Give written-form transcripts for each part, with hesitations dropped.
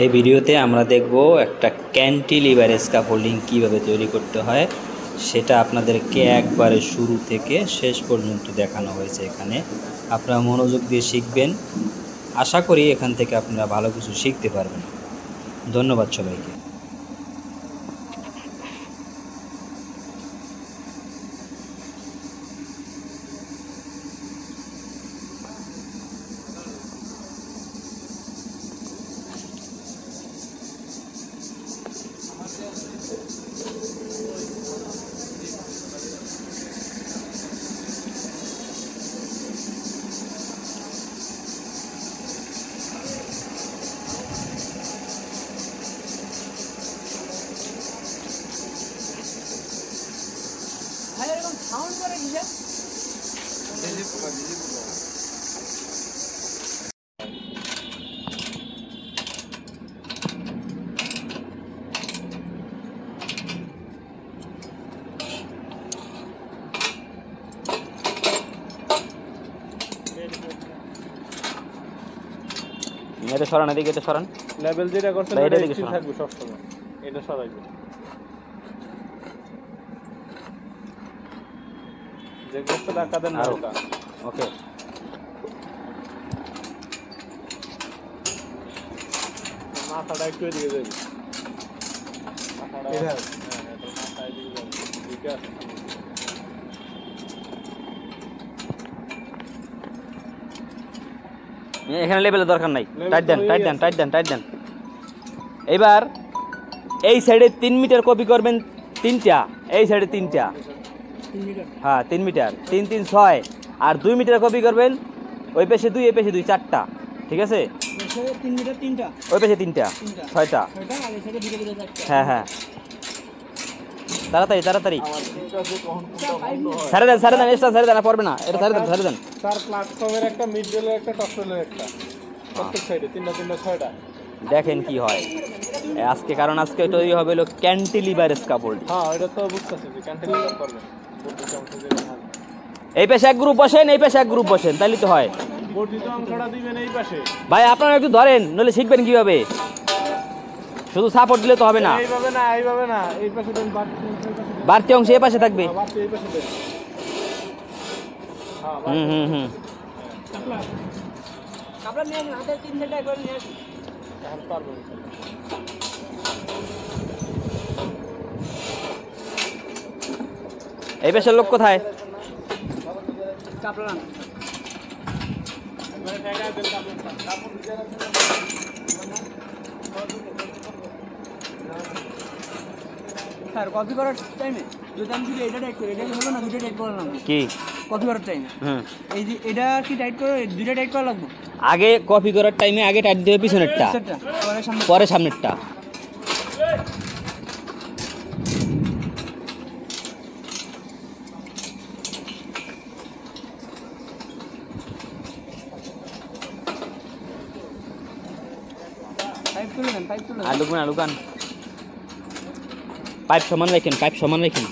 এই ভিডিওতে আমরা দেখব একটা ক্যান্টিলিভার স্ক্যাফোল্ডিং কিভাবে তৈরি করতে হয় সেটা আপনাদেরকে একবারে শুরু থেকে শেষ পর্যন্ত দেখানো হয়েছে। এখানে আপনারা মনোযোগ দিয়ে শিখবেন। আশা করি এখান থেকে আপনারা ভালো কিছু শিখতে পারবেন। ধন্যবাদ সবাইকে। এটা সরান, এদিকে এটা সরান। লেভেল যেটা করছেন এটা ঠিক থাকবে সব সময়। এটা সরাইবে। যে করতে টাকা দেন না ওটা। ওকে। মাথাটা একটু এদিকে যাবে। মাথাটা এটা মাথা এদিকে যাবে। ঠিক আছে। এখানে লেভেলের দরকার নাই। টাইট দেন, টাইট দেন, টাইট দেন, টাইট দেন। এবার এই সাইডে 3 মিটার কপি করবেন, 3টা। এই সাইডে 3টা। 3 মিটার। হ্যাঁ 3 মিটার, 3 3 6। আর 2 মিটার কপি করবেন। ওই পাশে 2, এই পাশে 2, 4টা। ঠিক আছে? 3 মিটার 3টা। ওই পাশে 3টা, 6টা। 6টা আর এই সাইডে দুটো দুটো 4টা। হ্যাঁ হ্যাঁ, তাড়াতাড়ি তাড়াতাড়ি। আমার চিন্তা যে কখন কোনটা বন্ধ হয়। ছেড়ে দেন, ছেড়ে দেন, এটা ছেড়ে দেন, পড়বে না। এটা ছেড়ে দেন, ছেড়ে দেন। স্যার প্ল্যাটফর্মের একটা মিড রেলের একটা টপ রেলের একটা প্রত্যেক সাইডে 3টা 6টা। দেখেন কি হয় আজকে, কারণ আজকে তৈরি হবে হলো ক্যান্টিলিভার স্ক্যাফোল্ড। হ্যাঁ এটা তো বুঝতেছি যে ক্যান্টিলিভার করবেন। বর্ধিত অংশ যেটা হয়। এই পাশে এক গ্রুপ বসেন, এই পাশে এক গ্রুপ বসেন, তাইলে তো হয়। বর্ধিত অংশটা দিবেন এই পাশে। ভাই আপনারা একটু ধরেন, নইলে শিখবেন কিভাবে। শুধু সাপোর্ট দিলে তো হবে না। এইভাবে না, এইভাবে না, এই পাশে দেন। বাড়তি অংশ এই পাশে থাকবে। বাড়তি এই পাশে দেন। হ্যাঁ হুম। আমরা নিয়ে হাতে 3 সেটা করে নিয়ে আসি। এখন পারবেন। এই পাশের লোক কোথায়? কাপড় আন। মানে টাকা দেন কাপড় দিয়ে স্যার কপি করার টাইমে যদি আমি শুধু এটা টাইট করি, এটা হবে না, দুটো টাইট করা লাগবে। কি কপি করার টাইমে হুম, এই যে এটা কি টাইট করে, দুটো টাইট করা লাগবে। আগে কপি করার টাইমে আগে টাইট দেবে পিছনেরটা, সেটটা পরে সামনে। পরে সামনেরটা। টাইপ তুলে দেন, টাইপ তুলে দেন। আলুকান আলুকান, পাইপ সমান রাখেন, পাইপ সমান রাখেন।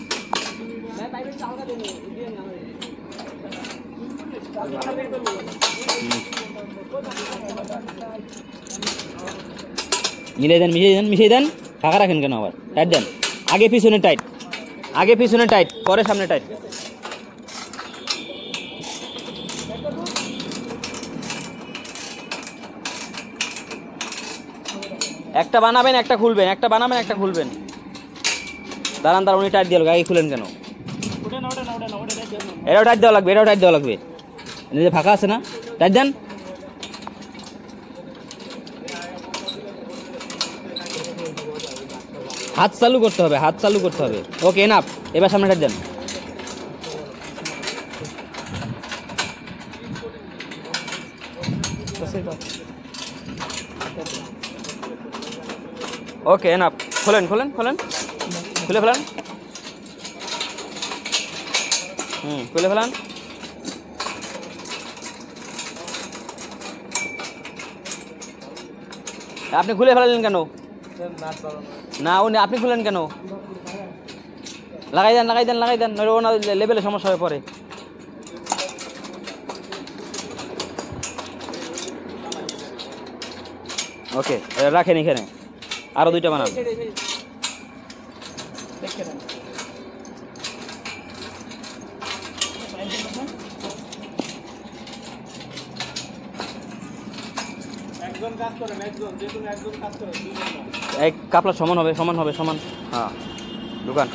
ভাই পাইপের চালকা দেন, দিয়ে না হয়। মিলিয়ে দেন, মিশিয়ে দেন, মিশিয়ে দেন। ফাঁকা রাখেন কেন আবার? টাইট দেন। আগে পিছনে টাইট, আগে পিছনে টাইট, পরে সামনে টাইট। একটা বানাবেন, একটা খুলবেন, একটা বানাবেন, একটা খুলবেন। দাঁড়ান দাঁড়ান, উনি টাইট দিয়ে আগে খুলেন কেন? এটাও টাইট দেওয়া লাগবে, এটাও টাইট দেওয়া লাগবে। নিজে ফাঁকা আছে না? টাইট দেন। হাত চালু করতে হবে, হাত চালু করতে হবে। ওকে এনাফ, এবার সামনে টাইট দেন। ওকে এনাফ, খোলেন খোলেন খোলেন, খুলে ফেলান। খুলে ফেলান। আপনি খুলে ফেলালেন কেন? না উনি আপনি খুলেন কেন? লাগাই দেন লাগাই দেন লাগাই দেন, ওনার লেভেলে সমস্যা হয়ে পড়ে। ওকে, রাখেন এখানে, আরো 2টা বানান। একজন কাজ করেন, একজন যে কোনো একজন কাজ করেন, দুইজন না। এক কাপলা সমান হবে, সমান হবে, সমান। হ্যাঁ, দোকান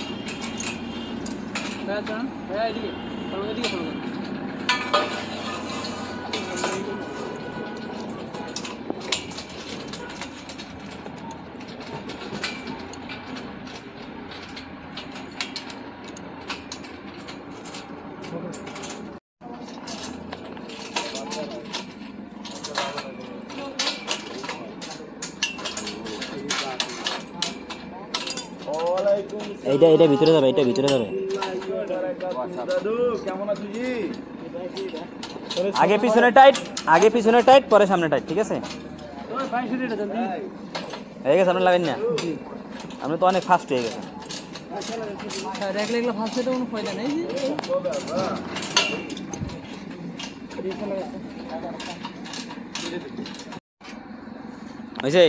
ভাইয়া চলুন, ভাইয়া এদিকে ফলো এদিকে ফলো করুন। এইটা ভিতরে যাবে, এটা ভিতরে যাবে। দাদু কেমন আছো জি? আগে পিছনে টাইট, পরে সামনে টাইট, ঠিক আছে? হয়ে গেছে, আপনি লাগেন না, আপনি তো অনেক ফাস্ট হয়ে গেছে। দেখলে এগুলো ফার্স্ট সেটে কোনো ফায়দা নেই। হয়েছে,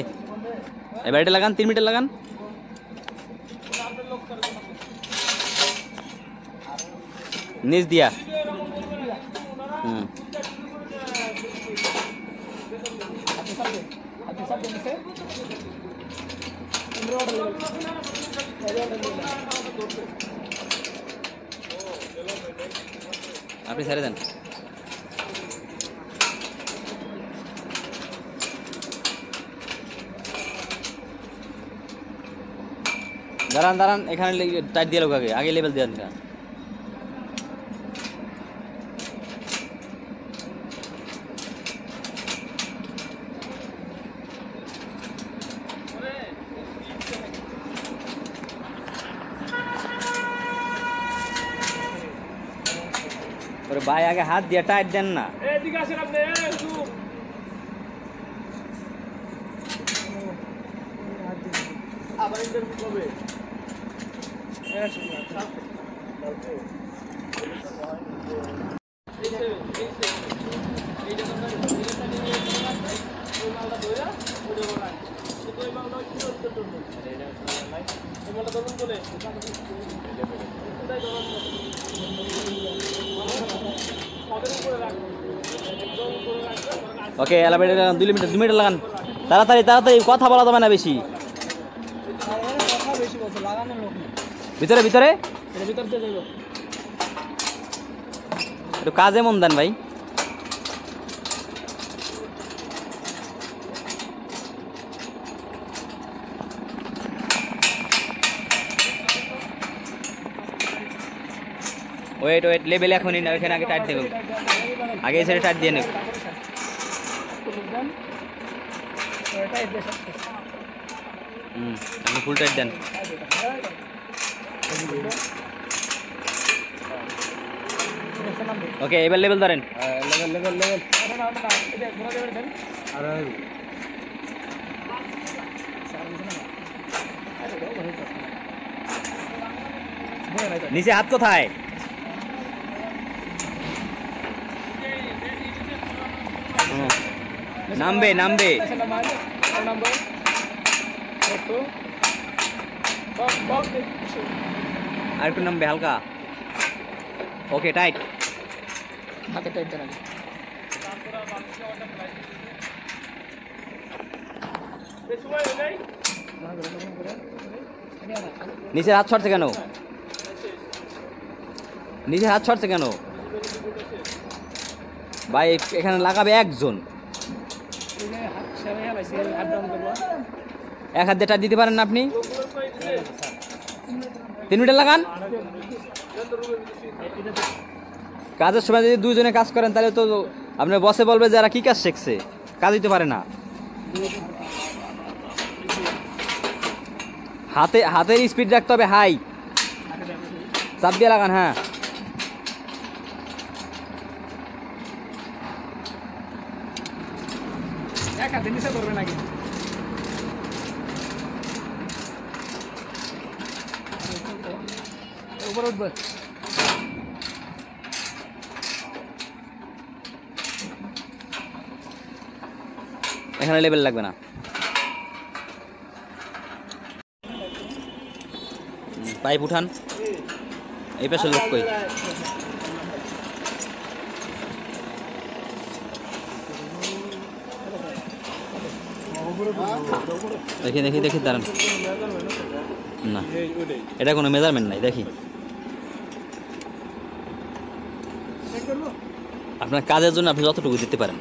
এবার এটা লাগান, 3 মিটার লাগান। নিচ দিয়া, আপনি ছেড়ে দেন। দাঁড়ান, এখানে টাইট দিয়ে লোক, আগে লেভেল দিয়ে দেন। ওরে ভাই, আগে হাত দিয়ে টাইট দেন না। এদিকে আসেন আপনি, আবার ইন্টারভিউ কবে? ওকে, এলাভেটর 2 মিটার লাগান। তাড়াতাড়ি, কথা বলা যাবে না বেশি। কথা বেশি বলছে, লাগানোর লোক নেই। ভিতরে এর ভিতর দিয়ে যাইব। একটু কাজে মন দেন ভাই। ওয়েট, লেভেল এখনই না, ওইখানে আগে টাইট দেবেন, আগে এই সাইডে টাইট দিয়ে নেব। আপনি ফুল টাইট দেন। ওকে, এবার লেভেল ধরেন। লেভেল নিচে হাত কোথায়? নামবে। আর একটু নামবে হালকা। ওকে, টাইট। হাতে টাইট দেন আগে। নিচে হাত ছড়ছে কেন? ভাই, এখানে লাগাবে একজন। এক হাত দিয়ে টাইট দিতে পারেন না আপনি? 3 মিটার লাগান। কাজের সময় যদি 2 জনে কাজ করেন, তাহলে তো আপনার বসে বলবে যে এরা কি কাজ শিখছে, কাজ দিতে পারে না। হাতের স্পিড রাখতে হবে হাই, চাপ দিয়ে লাগান। হ্যাঁ, এক হাতে নিচে ধরবে নাকি? উপরে উঠবে। এখানে লেভেল লাগবে না। পাইপ উঠান, এই পাশে লোক কই? দেখি দেখি দেখি দাঁড়ান, না এটা কোনো মেজারমেন্ট নাই। দেখি আপনার কাজের জন্য আপনি যতটুকু দিতে পারেন।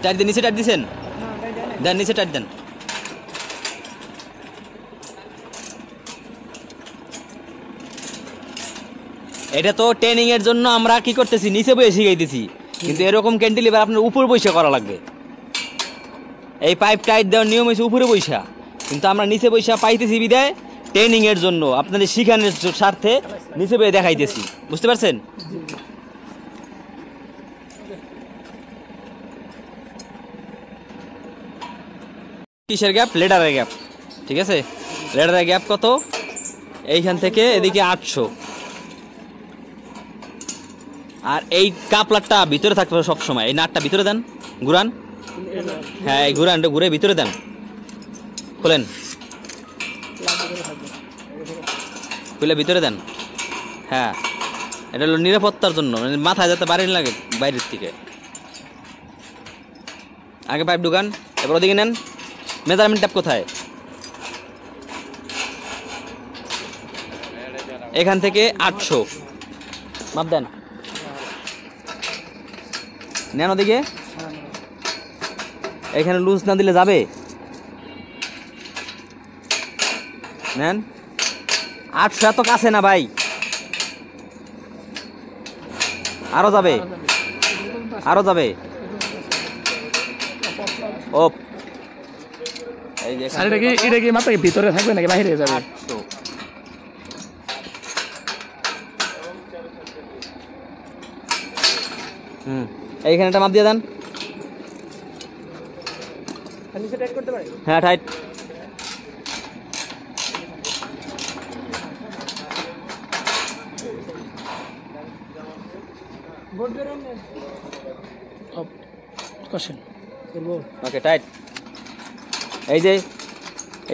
টাইট দেন, নিচে টাইট দিছেন, দেন নিচে টাইট দেন। এটা তো ট্রেনিং এর জন্য আমরা কি করতেছি, নিচে বসে শিখাইতেছি, কিন্তু এরকম ক্যান্টিলিভার আপনার উপর বসে করা লাগবে। এই পাইপ টাইট দেওয়ার নিয়ম হয়েছে উপরে বসা, কিন্তু আমরা নিচে বসা পাইতেছি বিদায় ট্রেনিং এর জন্য আপনাদের শিখানোর স্বার্থে নিচে বসে দেখাইতেছি, বুঝতে পারছেন? কিসের গ্যাপ? লেডারের গ্যাপ, ঠিক আছে? লেডারের গ্যাপ কত? এইখান থেকে এদিকে 800, আর এই কাপলারটা ভিতরে থাকতে হবে সবসময়। এই নাটটা ভিতরে দেন, ঘুরান, হ্যাঁ এই ঘুরানটা ঘুরে ভিতরে দেন, খোলেন, খুলে ভিতরে দেন। হ্যাঁ এটা হলো নিরাপত্তার জন্য, মানে মাথায় যাতে বাড়ি লাগে বাইরের থেকে। আগে পাইপ ঢুকান, এবার ওদিকে নেন। মেজারমেন্ট ট্যাপ কোথায়? এখান থেকে 800 মাপ দেন, নেন ওদিকে। এখানে লুজ না দিলে যাবে, নেন। 800 এত কাছে না ভাই, আরো যাবে, আরো যাবে। ও এই যে এটা কি মাথা ভিতরে থাকবে নাকি বাইরে যাবে? 800 এইখানে একটা মাপ দিয়ে দেন। নিচে টাইট করতে পারে? হ্যাঁ টাইট। বোর্ড বেরোন না। Question okay tight. এই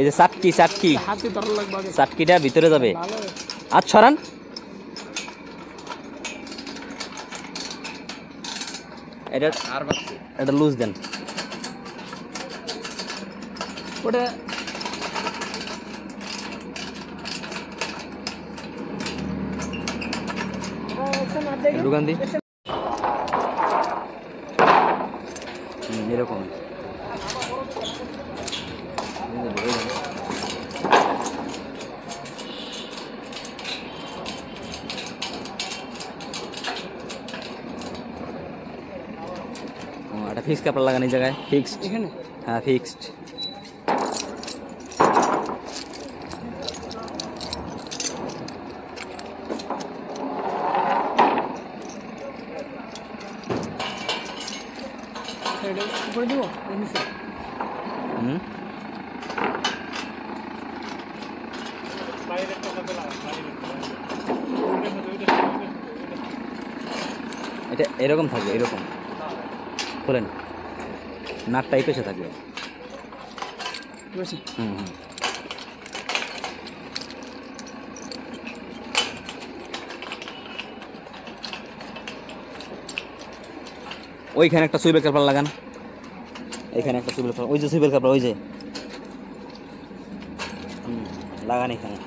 যে চাটকি হাতে ধরা লাগবে আগে। চাটকিটা ভিতরে যাবে। ভালো আজ ছড়ান। এটা লুজ দেন। ওটা দোকান দি এরকম একটা ফিক্সড কাপড় লাগানো এই জায়গায়, ফিক্সড। এখানে হ্যাঁ ফিক্সড। উপরে দিব নিচে এটা এরকম থাকবে, এরকম খোলেন, নাটটা এই পেছে থাকবে। ওইখানে একটা সুইবেল কাপড় লাগান, এখানে একটা সুইবেল কাপড়, ওই যে সুইবেল কাপড় ওই যে লাগান এখানে।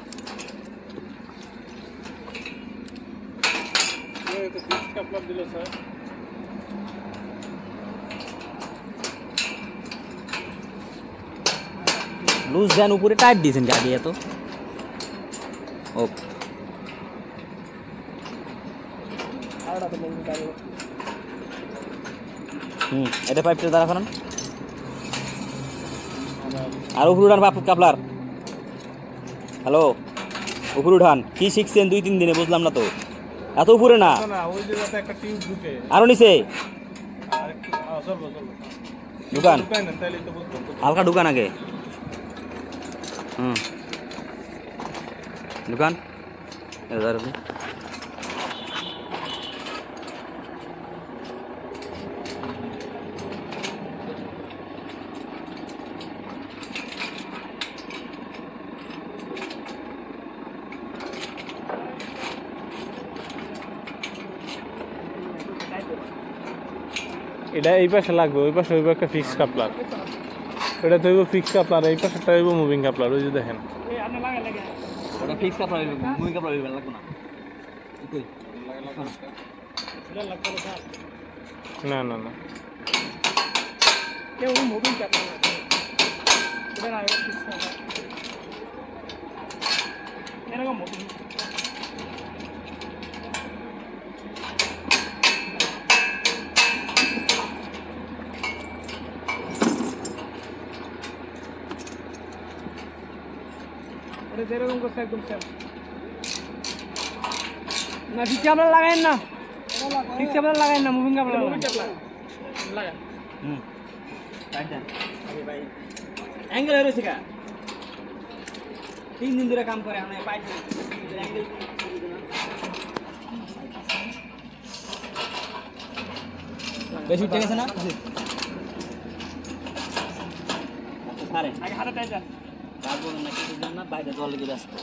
লুজ দেন, উপরে টাইট দিয়েছেন গাড়ি এত। ও এটা পাইপটা দাঁড়া করান, আর উপরে উঠান কাপলার। হ্যালো উপরে উঠান। কি শিখছেন 2-3 দিনে? বুঝলাম না তো, এত উপরে না, আরো নিচে ঢুকান, হালকা ঢুকান আগে। ঢুকান। এটা এই পাশে লাগবে, ওই পাশে হইব একটা ফিক্স কাপলার, এটা তো হইব ফিক্স কাপলার, এই পাশেটা হইব মুভিং কাপলার। ওই যে দেখেন ওটা ফিক্স কাপড় হইবে, মুই কাপড় হইবে লাগবে না। না না না, কেউ মুভিং কাপড় এটা না, এটা ফিক্স কাপড় এরকম মুভিং এটা যেরকম করছে একদম সেম না। ফিক্স কাপড় লাগায়েন না, ফিক্স কাপড় লাগায়েন না, মুভিং কাপড় লাগান। কাট দেন ভাই, অ্যাঙ্গেল হয়ে রয়েছে কা 3 দিন ধরে কাম করে আমরা পাইছি অ্যাঙ্গেল বেশি উঠে গেছে না। আরে আগে হাতে টাইট দেন, কাজ বলেন না কিছু দেন না, বাইরে জল লেগে আসছে।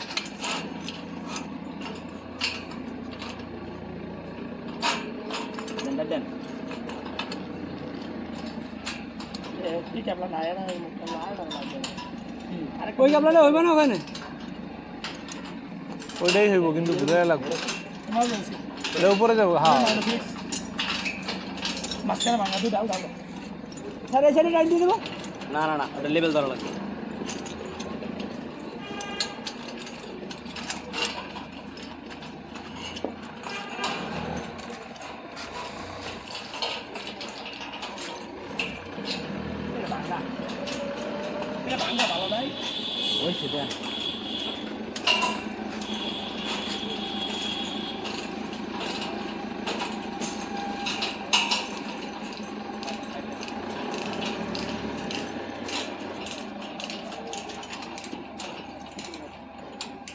দেন দেন ঠিক আছে, আপনার নায়রা লাগবে। আরে কই কাপড় হইবে না ওখানে, ওইটাই হইব কিন্তু ঘুরে লাগবে, এটা উপরে যাবো। হ্যাঁ মাঝখানে ভাঙা দুই ডাল ডাল স্যার, এই সাইডে টাইট দিয়ে দেবো। না না না, ওটা লেভেল ধরা লাগবে। ওই সেটা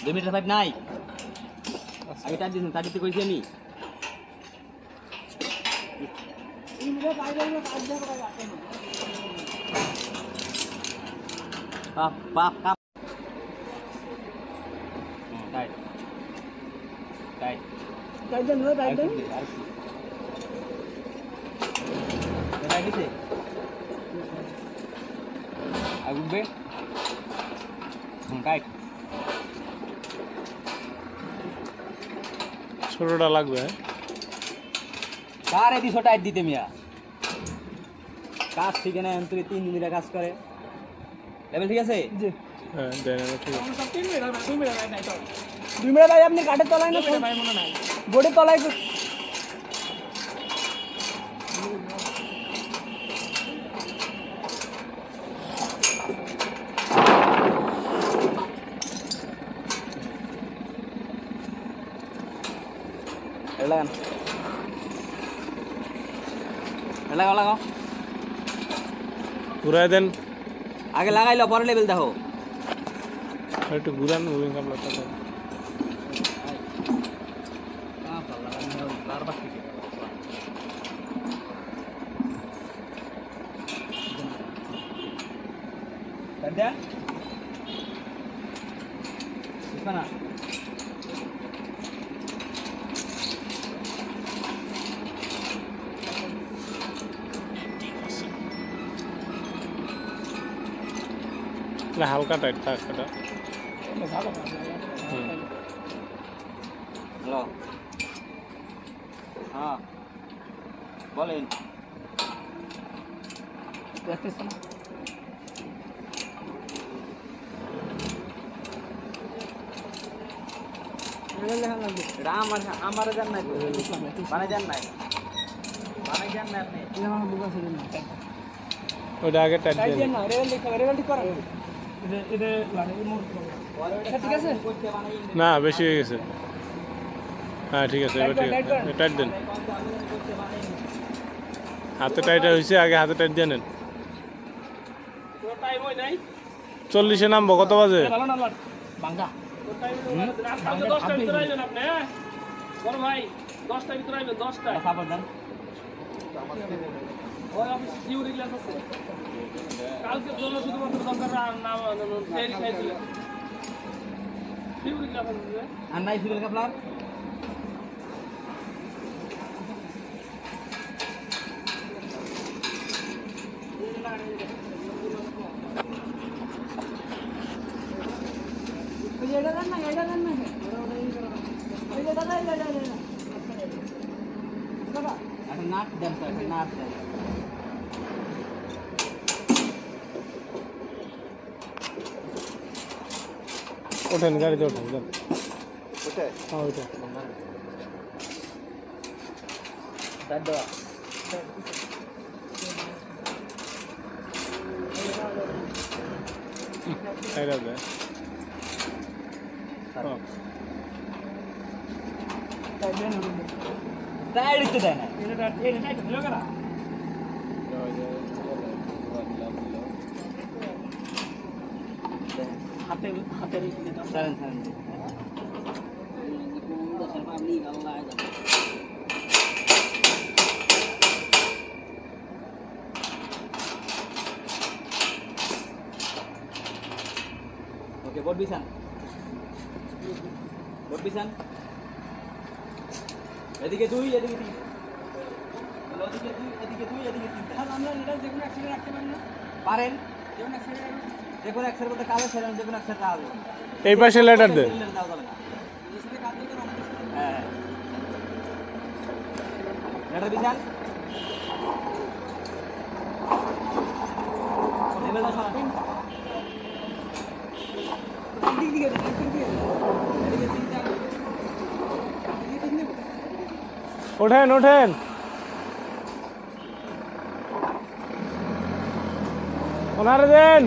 লিমিটার পাইপ নাই, আগে টাইট দিন, তার দিতে কইছি আমি। পাপ পাপ পাপ টাইট টাইট টাইট দেন, টাইট দেন, টাইট দিতে আগুবে টাইট। ছোটটা লাগবে। কারে 200 টাইট দিতে মিয়া, কাজ ঠিক না, তুই 3 দিন ধরে কাজ করে। লেভেল ঠিক আছে? জি হ্যাঁ দেন, ঠিক আছে। 2 মিনিট ভাই, আপনি কাঠের তলায় না ভাই, মনে নাই বোর্ডের তলায়। লাগান, লাগাও লাগাও, ঘুরাই দেন, আগে লাগাইলো পরে লেভেল দেখো। একটু ঘুরান মুভিং কাপলারটা। না না, হালকা টাইট থাক এটা। হ্যালো, হ্যাঁ বলেন। আমার জান নাই, মানে জান নাই, মানে জান নাই আপনি। ওইটা আগে টাইট দেন। না বেশি হয়ে গেছে। হ্যাঁ ঠিক আছে, এবার ঠিক আছে, টাইট দেন। হাতে টাইট হয়েছে, আগে হাতে টাইট দিয়ে নেন। 40-এ নামবো, কত বাজে? কালকের জন্য শুধুমাত্র দরকার আর নাই ফিউল কাপলার, নাট দেন তো, নাট দেন। ওঠেন গাড়িতে ওঠেন যান। হ্যাঁ ওইটা এটা দে। হ্যাঁ। টায়ার দিতে দেয় না। ছাড়েন, ছাড়েন। ওকে, বোর্ড বিছান, বোর্ড বিছান। এদিকে 2, এদিকে 3। ওদিকে 2, এদিকে 2, এদিকে 3। আমরা এটা যে কোনো অ্যাক্সিডেন্ট রাখতে পারি না? পারেন? যে কোনো অ্যাক্সিডেন্ট যে কোনো একসাথে বলতে কালো ছেড়েন, যে কোনো একসাথে হবে। এই পাশে লেটার দে। দেওয়া যাবে না। যেখানে কাজ করতে হবে হ্যাঁ, লেটার বিছান। লেবেলটা সরান। দিক দিকে এদিকে 3টা এদিকে 3 নেব। ওঠেন ওঠেন ওনারে দেন।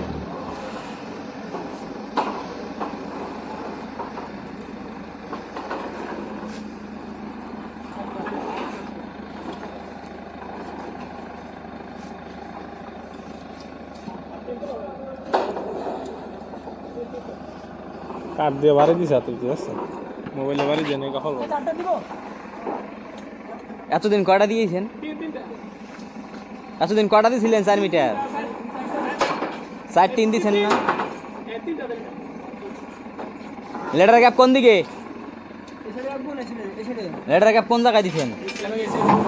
কাট দিয়ে বাড়ি দিছে তুই আছে মোবাইলে বাড়ি দিয়ে নেই কখন 4টা দিব? এতদিন কয়টা দিয়েছেন? 3টা। এতদিন কয়টা দিয়েছিলেন? 4 মিটার। 4 3 দিয়েছেন না? 3টা দেন। লেটার গ্যাপ কোন দিকে? এসে আব্বু নাছিল এসে লেটার গ্যাপ কোন জায়গায় দিয়েছেন?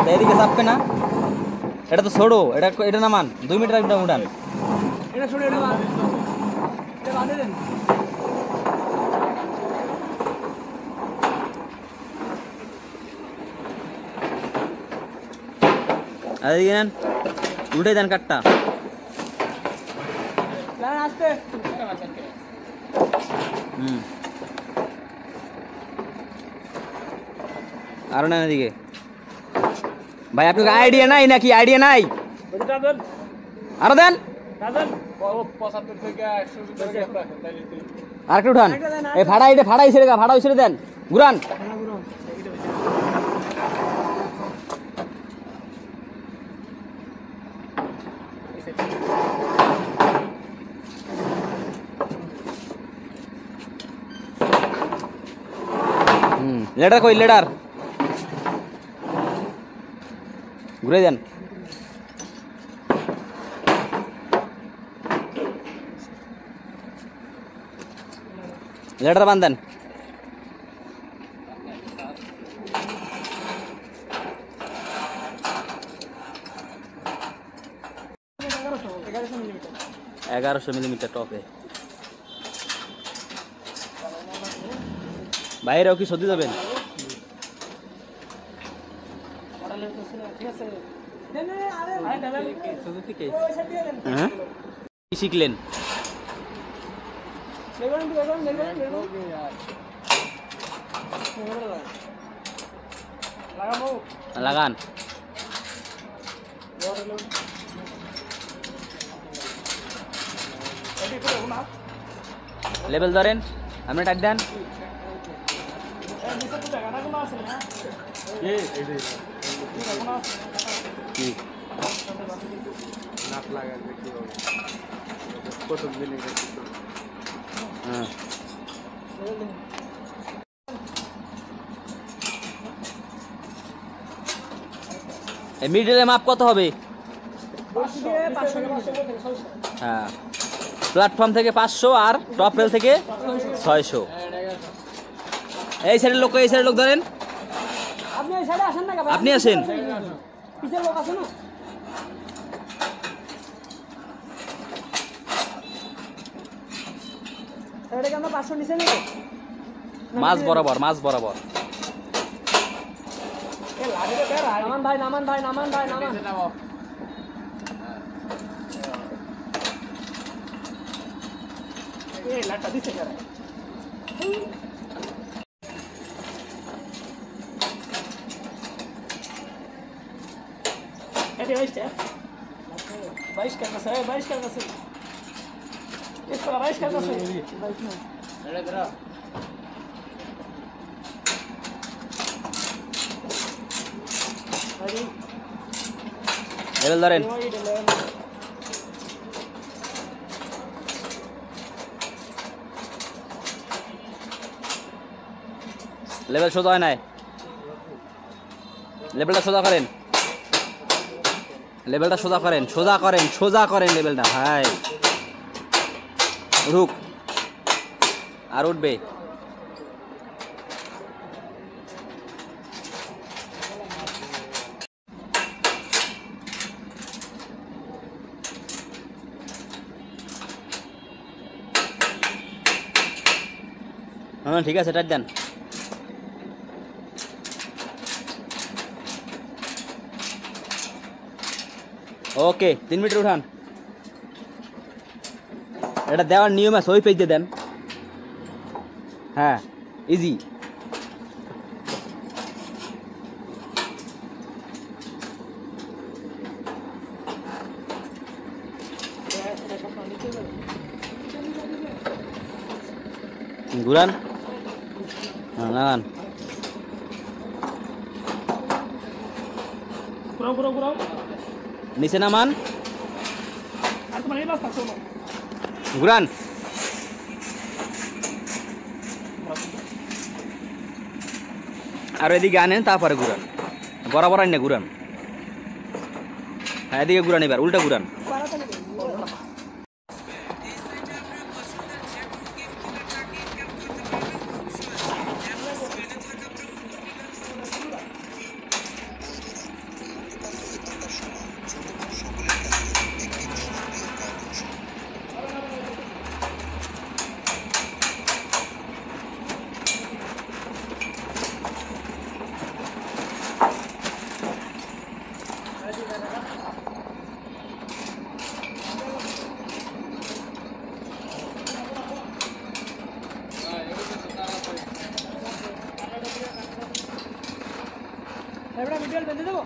তা এদিকে চাপবে না? এটা তো ছোড়ো, এটা নামান। 2 মিটার একটা উঠান। এটা ছোট এটা বাদ। এটা বাদে দেন। আর এদিকে নেন, উল্টে দেন কাঠটা। লাগান আস্তে। আরো নেন এদিকে। ভাই আপনার আইডিয়া নাই নাকি? আইডিয়া নাই? ওইটা দেন আরো দেন। দাদা 75 থেকে 100 ভিতরে গ্যাপ রাখেন তাইলে তুই আরেকটা উঠান। এই ভাড়াই ছেড়ে ভাড়াই ছেড়ে দেন। ঘুরান। লেটার কই? লেটার ঘুরে দেন। লেটার বান্ধেন। এগারোশো মিলিমিটার টপে। বাইরেও কি সর্দি যাবেন? হ্যাঁ, কি শিখলেন? লাগান। লেবেল ধরেন, আপনি টাক দেন। হ্যাঁ, মিডলে মাপ কত হবে? হ্যাঁ, প্ল্যাটফর্ম থেকে 500 আর টপ রেল থেকে 600। এই সাইডের লোক, এই সাইডের লোক ধরেন। আপনি এই সাইডে আসেন না? আপনি আসেন। পিছের লোক আছে না? এটাকে আমরা 500 নিচে নেব। মাছ বরাবর, মাছ বরাবর। নামান ভাই, নামান ভাই, নামান ভাই, নামান। এই লাটটা দিছে কেন? এতে বাইশটা, 22 কাটছে, 22 কাটছে। इसको 22 কাটছে। 22 না। এড়ে ধরো। আরে লেভেল ধরেন। লেভেল সোজা হয় নাই, লেভেলটা সোজা করেন, লেভেলটা সোজা করেন, সোজা করেন, সোজা করেন লেভেলটা। ভাই উঠুক, আর উঠবে। হ্যাঁ ঠিক আছে, টাইট দেন। ওকে, 3 মিনিট উঠান। এটা দেওয়ার নিয়ম আছে, ওই পেজে দেন। হ্যাঁ, ইজি। ঘুরান, হ্যাঁ নাগান। ঘুরাও ঘুরাও ঘুরাও। নিচে নামান, আর তোমার এই রাস্তা চলো। ঘুরান। আর এদিকে আনেন, তারপরে ঘুরান, বরাবর আনেন, ঘুরান। হ্যাঁ এদিকে ঘুরান, এবার উল্টা ঘুরান। এবারে মিডল বেঁধে দেবো।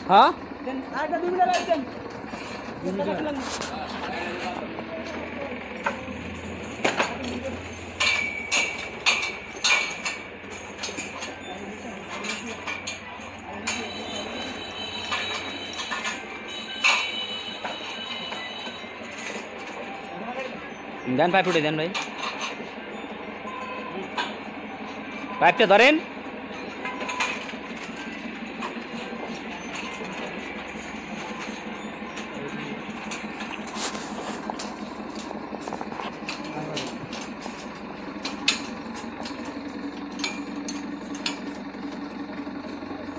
হ্যাঁ দেন আরেকটা 2 মিনিট লাইট দেন। 2 মিনিট দেন, পাইপ উঠে দেন ভাই, পাইপটা ধরেন।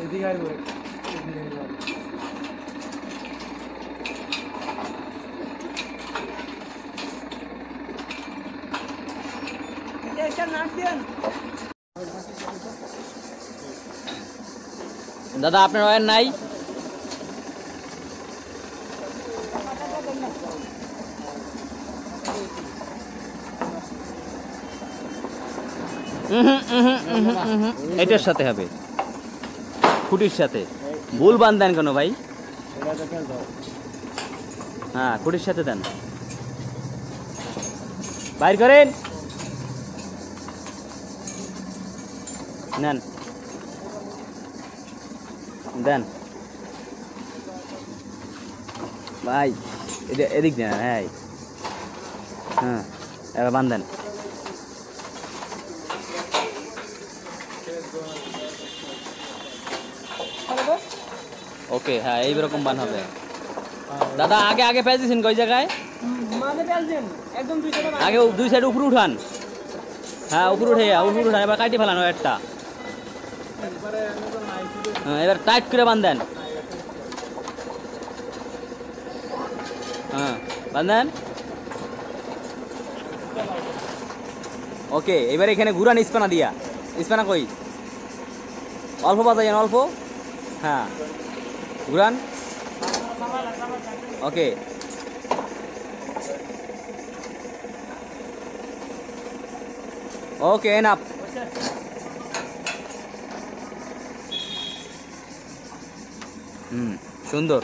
এদিকে আইবো, এদিকে আইবো। এটা নাট দেন। দাদা আপনার ওয়্যার নাই? এটার সাথে হবে, খুঁটির সাথে। ভুল বান দেন কেন ভাই? হ্যাঁ খুঁটির সাথে দেন, বাইর করেন, নেন দেন ভাই, এদিক দেন। হ্যাঁ হ্যাঁ, এবার বান্ধেন। ওকে, হ্যাঁ এইরকম বান হবে। দাদা আগে আগে পেঁচ দিয়েছেন কই জায়গায়? মানে পেঁচ দেন একদম 2 সাইডে। আগে 2 সাইড উপরে উঠান। হ্যাঁ উপরে উঠে, উপরে উঠান। এবার কাটি ফেলানো একটা। হ্যাঁ এবার টাইট করে বাঁধেন। হ্যাঁ বাঁধেন। ওকে, এবার এখানে ঘুরান স্পানা দিয়া। স্পানা কই? অল্প বাজাইন, অল্প। হ্যাঁ, ঘুরান। ওকে, ওকে, এনাফ। সুন্দর।